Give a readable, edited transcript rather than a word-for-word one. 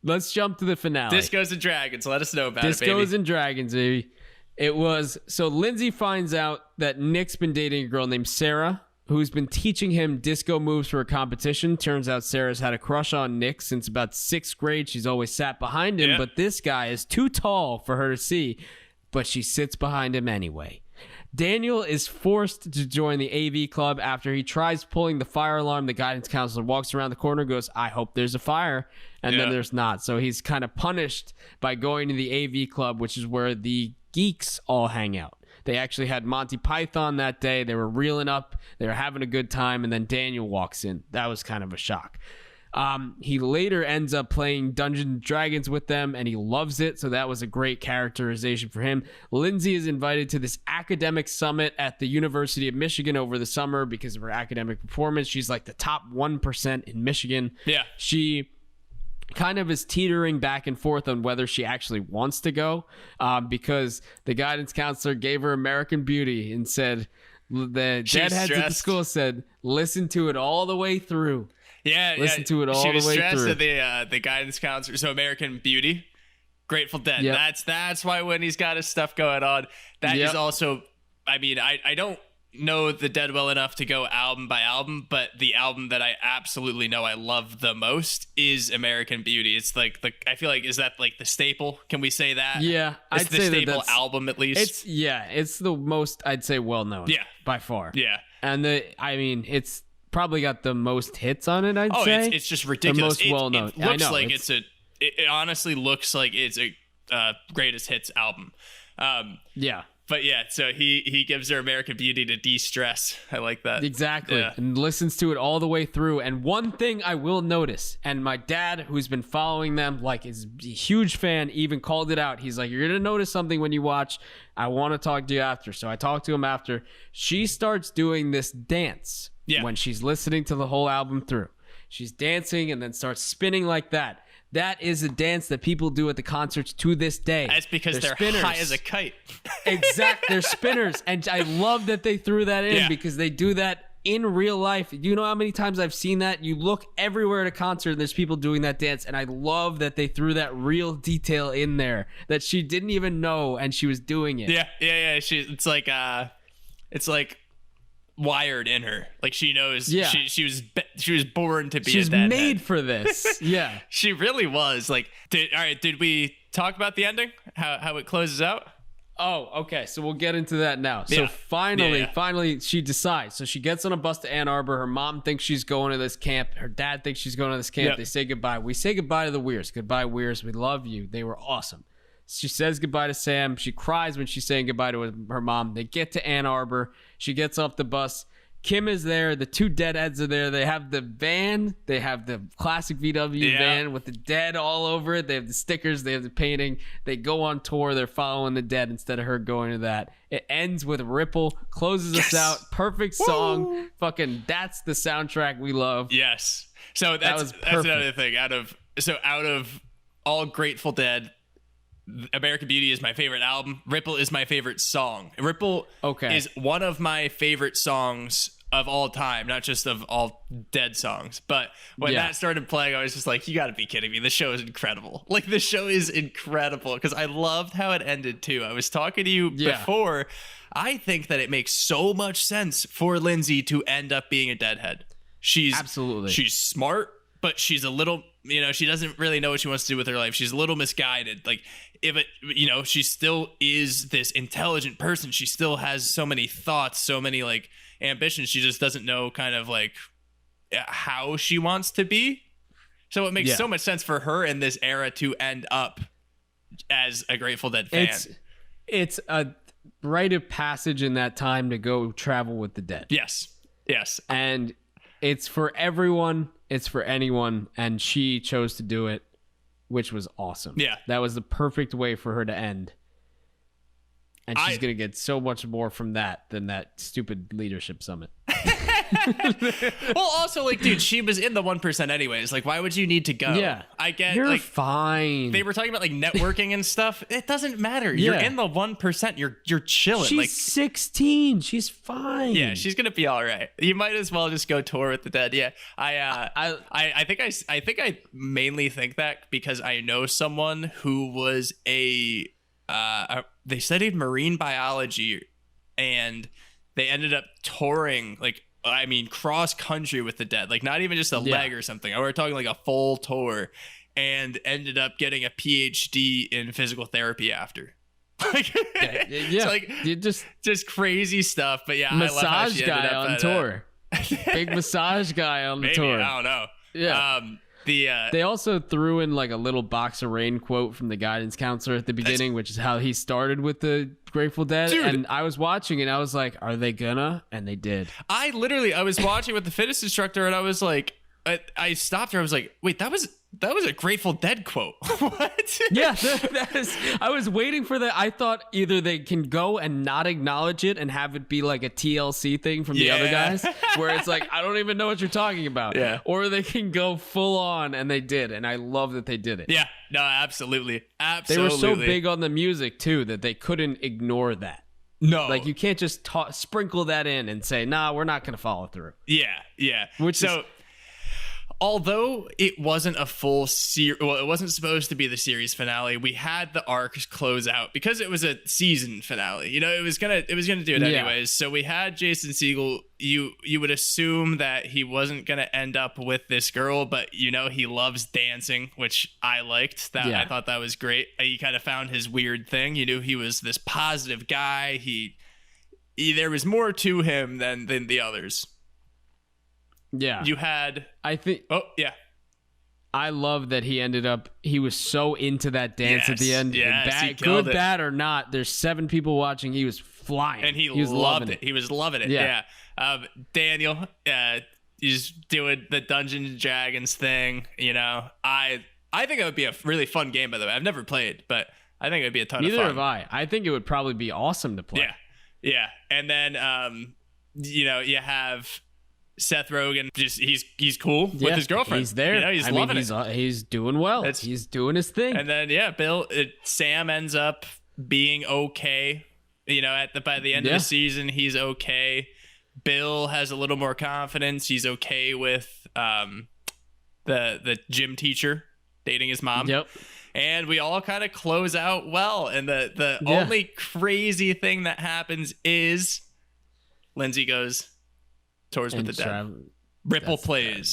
let's jump to the finale. Discos and Dragons. Let us know about it, baby. Discos and Dragons, baby. It was, so Lindsay finds out that Nick's been dating a girl named Sarah, who's been teaching him disco moves for a competition. Turns out Sarah's had a crush on Nick since about 6th grade. She's always sat behind him, but this guy is too tall for her to see, but she sits behind him anyway. Daniel is forced to join the AV club after he tries pulling the fire alarm. The guidance counselor walks around the corner and goes, I hope there's a fire. And then there's not. So he's kind of punished by going to the AV club, which is where the geeks all hang out. They actually had Monty Python that day. They were reeling up. They were having a good time. And then Daniel walks in. That was kind of a shock. He later ends up playing Dungeons and Dragons with them, and he loves it. So that was a great characterization for him. Lindsay is invited to this academic summit at the University of Michigan over the summer because of her academic performance. She's like the top 1% in Michigan. Yeah. She kind of is teetering back and forth on whether she actually wants to go because the guidance counselor gave her American Beauty and said, the deadheads at the school said, listen to it all the way through. Listen to it all the way through. She was stressed at the guidance counselor. So American Beauty, Grateful Dead. Yep. That's why when he's got his stuff going on, that is also, I mean, I don't know the Dead well enough to go album by album, but the album that I absolutely know I love the most is American Beauty. It's like I feel like, is that like the staple? Can we say that? Yeah, it's the staple album at least. It's the most, I'd say, well known. Yeah, by far. Yeah, and it's probably got the most hits on it. I'd say it's just ridiculous. The most well known. It looks like it honestly looks like it's a greatest hits album. But so he gives her American Beauty to de-stress. I like that. Exactly. And listens to it all the way through. And one thing I will notice, and my dad, who's been following them, like is a huge fan, even called it out. He's like, you're going to notice something when you watch. I want to talk to you after. So I talked to him after. She starts doing this dance when she's listening to the whole album through. She's dancing and then starts spinning like that. That is a dance that people do at the concerts to this day. That's because they're spinners. High as a kite. Exactly. They're spinners. And I love that they threw that in because they do that in real life. You know how many times I've seen that? You look everywhere at a concert and there's people doing that dance. And I love that they threw that real detail in there that she didn't even know and she was doing it. Yeah. It's like wired in her. Like she knows she was born to be she's a deadhead. Made for this. Yeah. She really was. Like did we talk about the ending? How it closes out? Oh, okay. So we'll get into that now. So finally she decides. So she gets on a bus to Ann Arbor. Her mom thinks she's going to this camp. Her dad thinks she's going to this camp. They say goodbye. We say goodbye to the Weirs. Goodbye, Weirs. We love you. They were awesome. She says goodbye to Sam. She cries when she's saying goodbye to her mom. They get to Ann Arbor. She gets off the bus. Kim is there. The two deadheads are there. They have the van. They have the classic VW van with the dead all over it. They have the stickers. They have the painting. They go on tour. They're following the dead instead of her going to that. It ends with Ripple. Closes us out. Perfect song. Fucking that's the soundtrack we love. Yes. So that's another thing. Out of all Grateful Dead, American Beauty is my favorite album. Ripple is my favorite song. Ripple is one of my favorite songs of all time, not just of all Dead songs. But when that started playing, I was just like, you got to be kidding me. This show is incredible. Like, this show is incredible because I loved how it ended, too. I was talking to you before. I think that it makes so much sense for Lindsay to end up being a deadhead. She's smart, but she's a little... she doesn't really know what she wants to do with her life. She's a little misguided. Like, she still is this intelligent person. She still has so many thoughts, so many like ambitions. She just doesn't know kind of like how she wants to be. So it makes so much sense for her in this era to end up as a Grateful Dead fan. It's a rite of passage in that time to go travel with the dead. Yes. And it's for everyone. It's for anyone, and she chose to do it, which was awesome. Yeah. That was the perfect way for her to end. And she's going to get so much more from that than that stupid leadership summit. Well, also, like, dude, she was in the 1% anyways. Like, why would you need to go? Yeah. I get, you're like, fine. they were talking about, like, networking and stuff. It doesn't matter. You're in the 1%. You're chilling. She's like 16. She's fine. Yeah, she's gonna be all right. You might as well just go tour with the dead. Yeah, I think I mainly think that because I know someone who was they studied marine biology, and they ended up touring, like, I mean, cross country with the dead, like not even just a leg or something. We're talking like a full tour, and ended up getting a PhD in physical therapy after. Like, it's like you just crazy stuff. But yeah, massage I love how she guy ended up on tour. Big massage guy on the maybe, tour. I don't know. Yeah. They also threw in like a little Box of Rain quote from the guidance counselor at the beginning, which is how he started with the Grateful Dead. Dude. And I was watching it, and I was like, are they gonna? And they did. I was watching with the fitness instructor, and I was like, I stopped her. I was like, wait, that was a Grateful Dead quote. What? Yeah, that is. I was waiting for that. I thought either they can go and not acknowledge it and have it be like a TLC thing from the other guys, where it's like, I don't even know what you're talking about. Yeah. Or they can go full on, and they did. And I love that they did it. Yeah. No, absolutely. They were so big on the music, too, that they couldn't ignore that. No. Like, you can't just sprinkle that in and say, nah, we're not going to follow through. Yeah, yeah. Although it wasn't a full series, well, it wasn't supposed to be the series finale. We had the arc close out because it was a season finale. You know, it was gonna do it anyways. So we had Jason Segel. You would assume that he wasn't gonna end up with this girl, but you know, he loves dancing, which I liked. I thought that was great. He kind of found his weird thing. You knew he was this positive guy. There was more to him than the others. Yeah. You had... I think... Oh, yeah. I love that he was so into that dance at the end. Yes, good, bad, or not, there's 7 people watching. He was flying. And he was loved it. He was loving it. Yeah. Daniel, he's doing the Dungeons and Dragons thing. You know, I think it would be a really fun game, by the way. I've never played, but I think it would be a ton of fun. Neither have I. I think it would probably be awesome to play. Yeah. Yeah. And then, you know, you have... Seth Rogen, just he's cool with his girlfriend. He's there. You know, he's loving it. He's doing well. He's doing his thing. And then Sam ends up being okay. You know, by the end of the season, he's okay. Bill has a little more confidence. He's okay with the gym teacher dating his mom. Yep. And we all kind of close out well. And the only crazy thing that happens is Lindsay goes tours with the dead. Ripple plays.